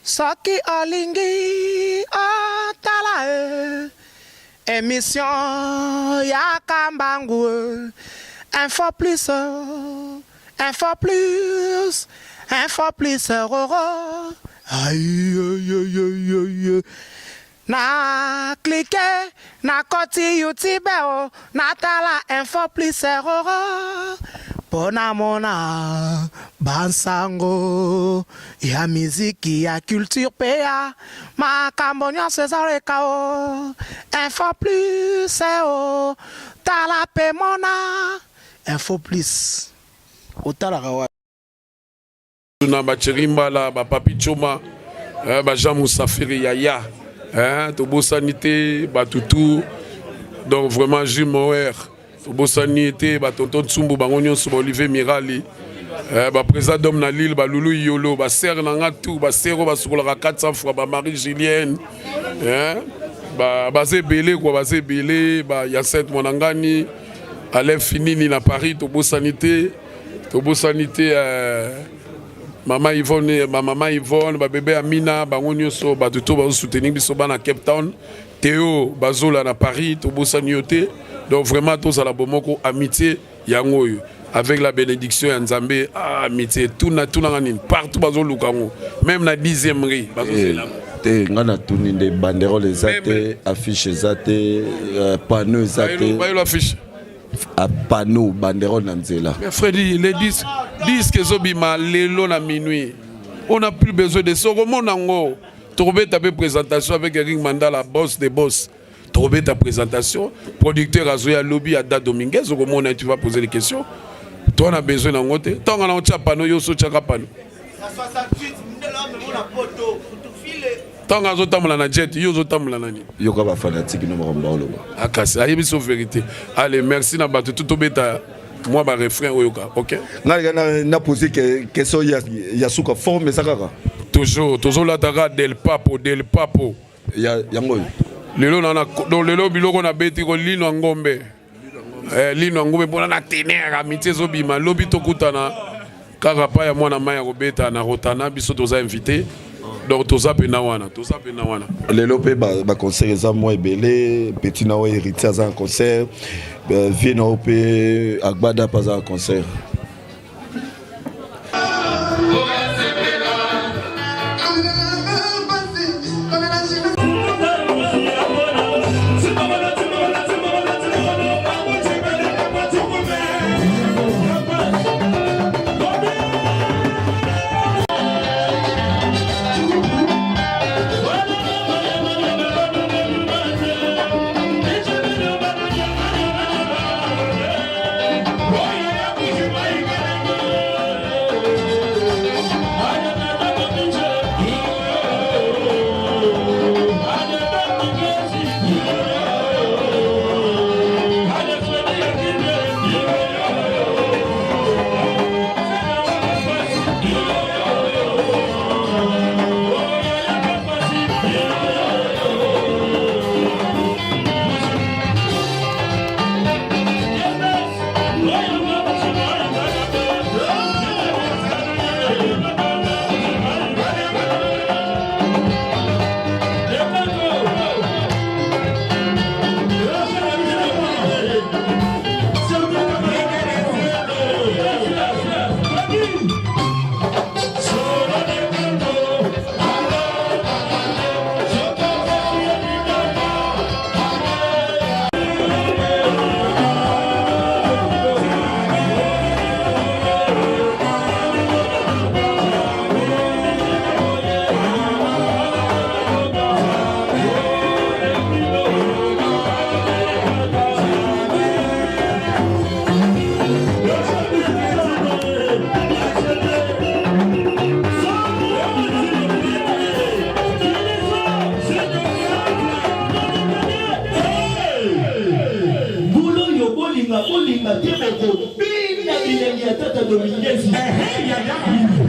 Saki Olingi Otala émission Yakambangu Info plus aïe aïe aïe aïe aïe na cliquer na koti YouTube na tala info plus pona mona bansango ya miziki ya culture pea makambonya César kao info plus tala pe mona info plus otala kawa na bachirimba ba papi choma ba Jean Moussafiri yaya to bosanité ba tutu donc vraiment Jules Moer to bosanité ba tonton Tsumbu bango nyonso ba Olivier Mirali ba président d'homme na Lille ba Loulou Yolo ba ser na ngatu ba sero ba sukola 400 fois ba Marie Julienne ba zebele quoi ba zebele ba Yacette Monangani Alain Finini na Paris to bosanité Maman Yvonne, ba bébé Amina, ba ngonyoso, ba tuto ba soutenir biso na Cape Town, Théo Bazola na Paris, to bosanioté. Donc vraiment tous à la bomoko amitié yangoyo avec la bénédiction ya Nzambe, amitié tout na nganine partout bazolu kango, même na 10e rue bazosela. Te ngana tuni de banderole zate, affiche zate, panneau zate. Ba yo affiche. À panneau banderole na nzela. Freddy, les disques zobima lelo na minuit. On n'a plus besoin de ça. Comment nango? Trouver ta présentation avec Eric Mandala, boss des boss. Trouver ta présentation. Producteur Azoya Lobby Ada Dominguez. Comment tu vas poser des questions? Toi on a besoin nango te. Tant on a un panneau yo so chaka panneau. La 68 on a poto. Tant que vous avez un jet, vous avez un jet. Vous avez un fanatique. C'est vérité. Allez, merci. Tout bêta. Moi, je refrain. Ok. Je posé une question. Il y a une forme. Toujours là, Del Papo. Il y a Lelo biloko na beti ko lino ngombe. Lino ngombe pour na tenir amitié zobima. Lobi tokutana. Kaka pa ya mwana maya ko beta na rotana biso toza invité. Donc tout ça peut nawana. Les lopé ba concert ça moi belé petit na héritier ça concert vieux na opé agbada pas un concert.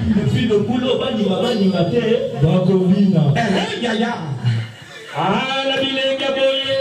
Le fils de boulot, la bilenga boye.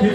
Ele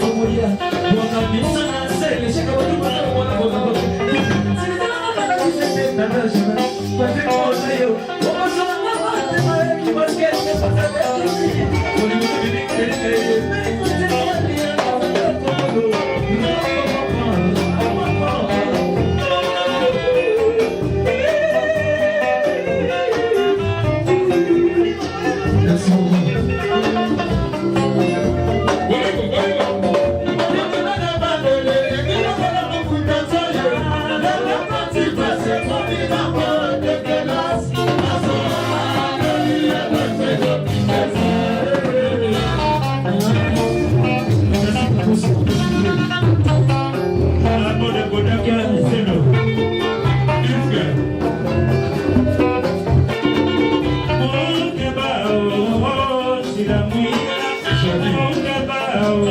Bye.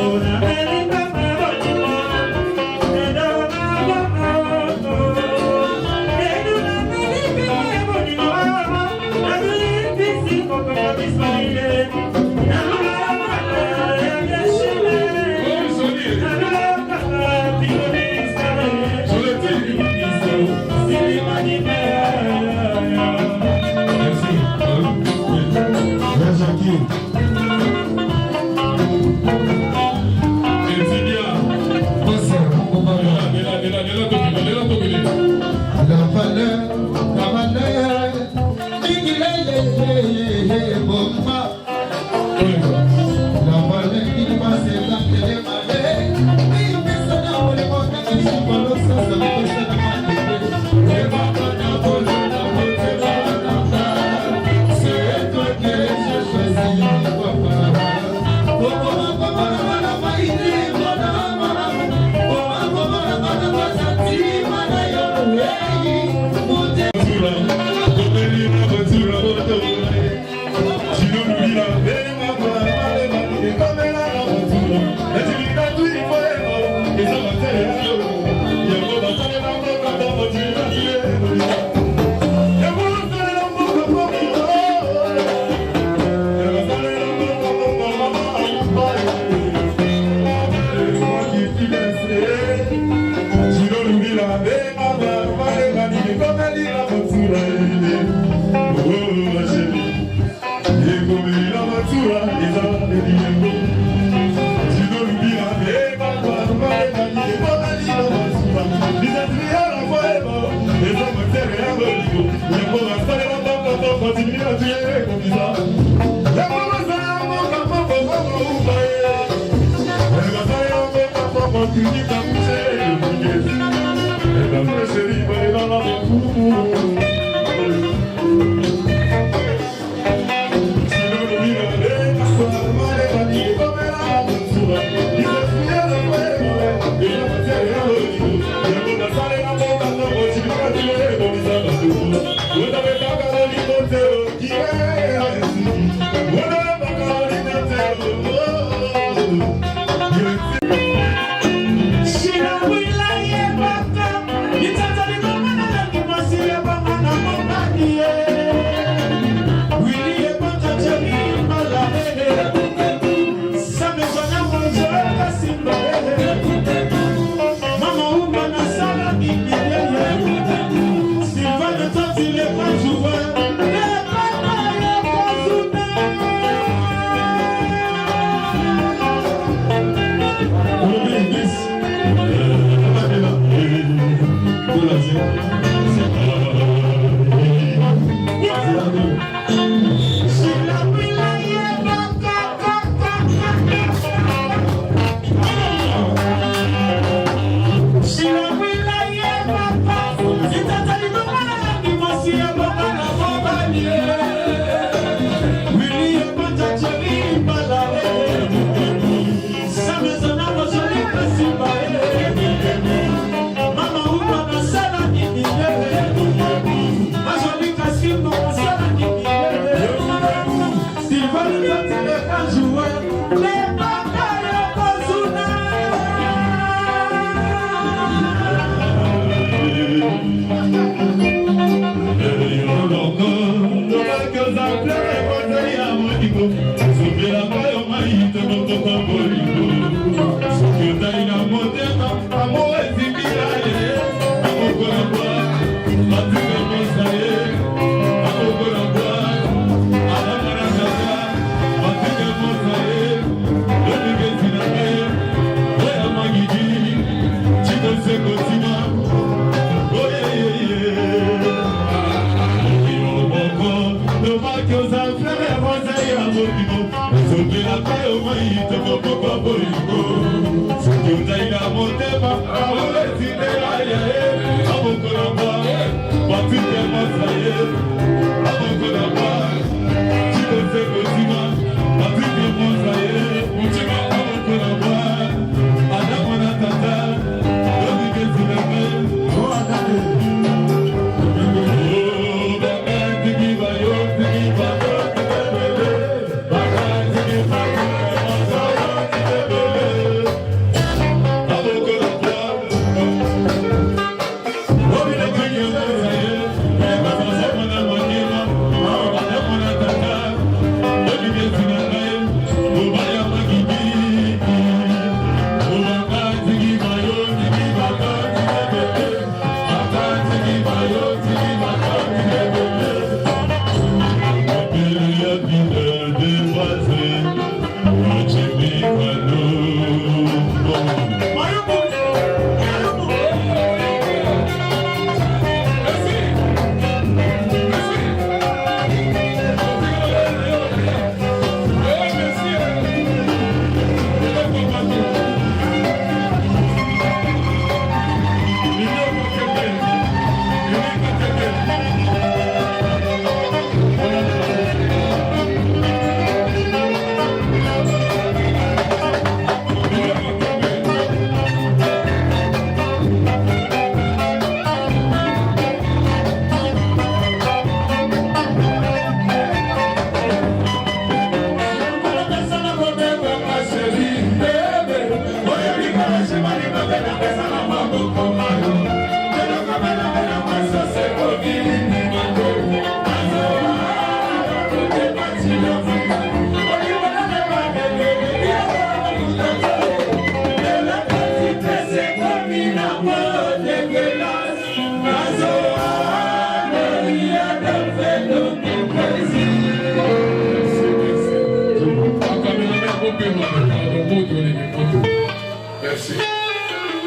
Merci.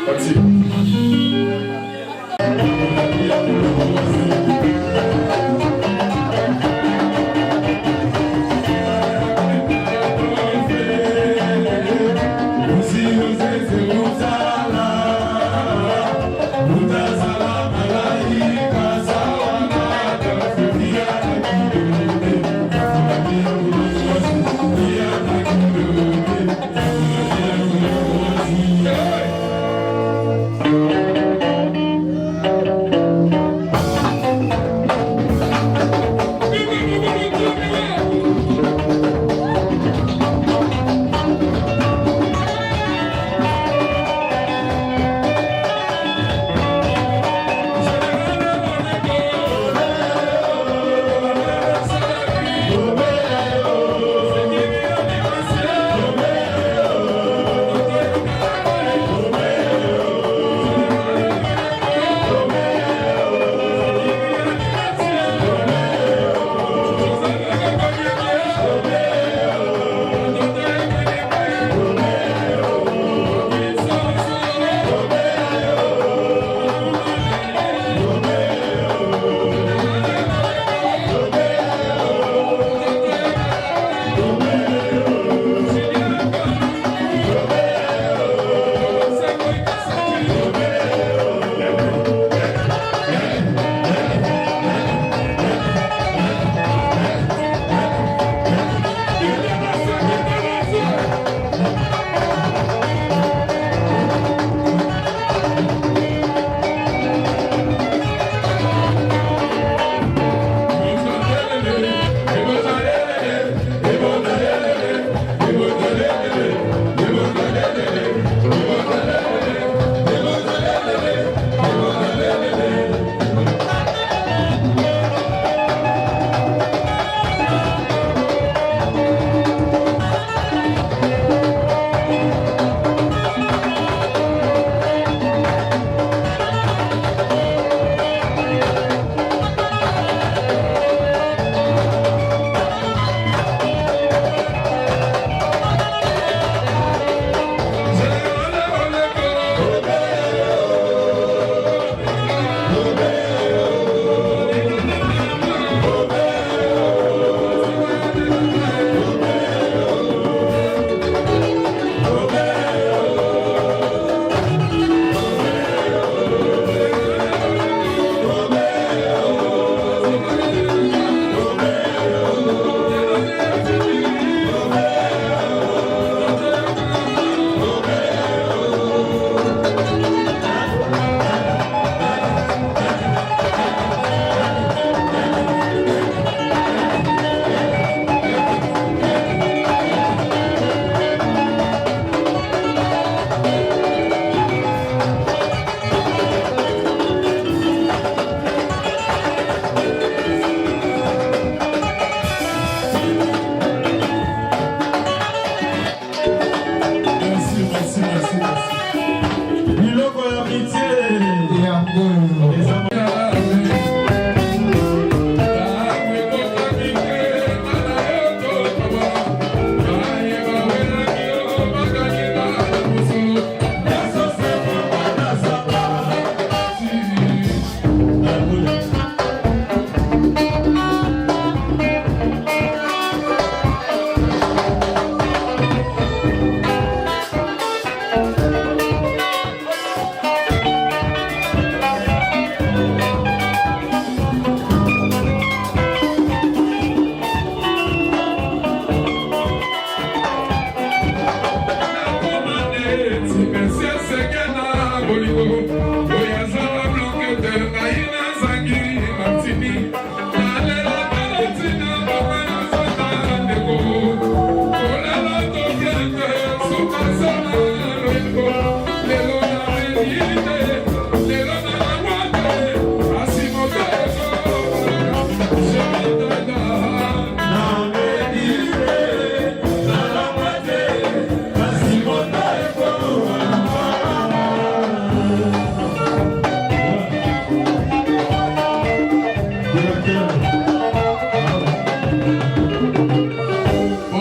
Merci.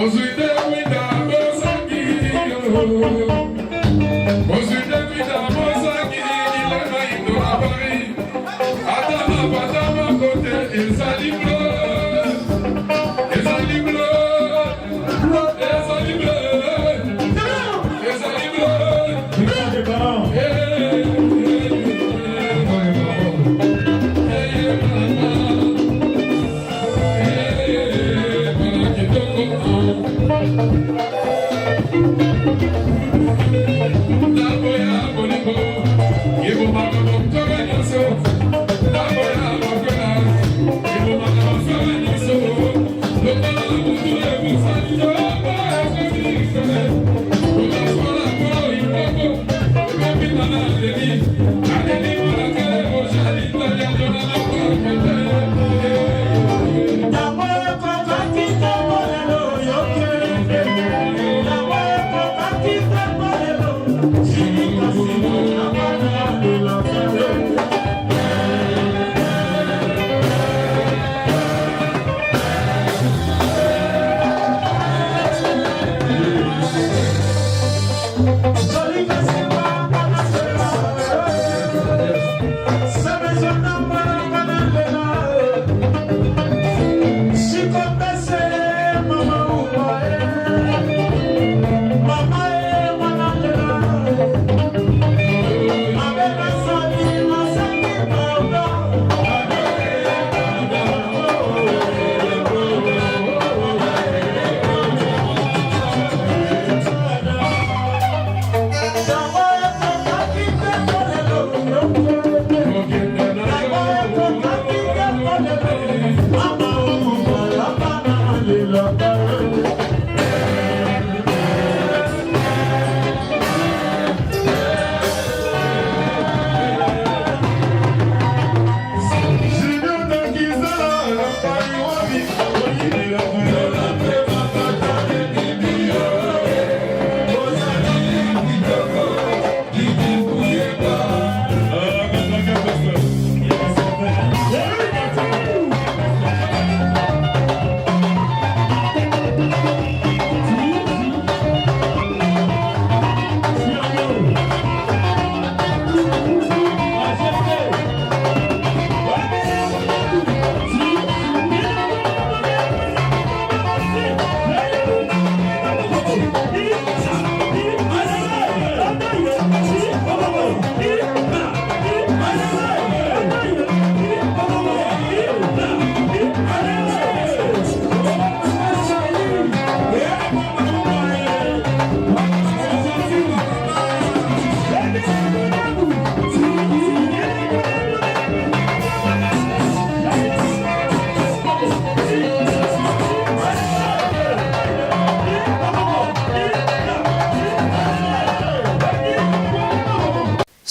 Ozuide wida bozangi yo.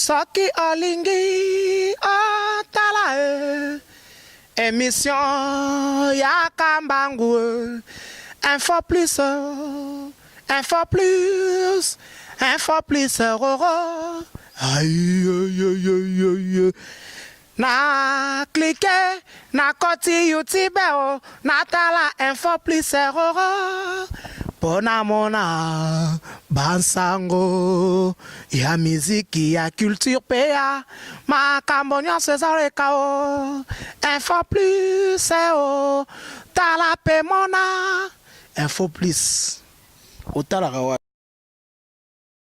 Soki olingi otala émission ya Kambangu info plus roro aïe na cliquer na koti YouTube na tala info plus roro pona mona bansango ya miziki ya culture pea makambo nyonso ezaleka o info plus o tala pe mona info plus otalaka wa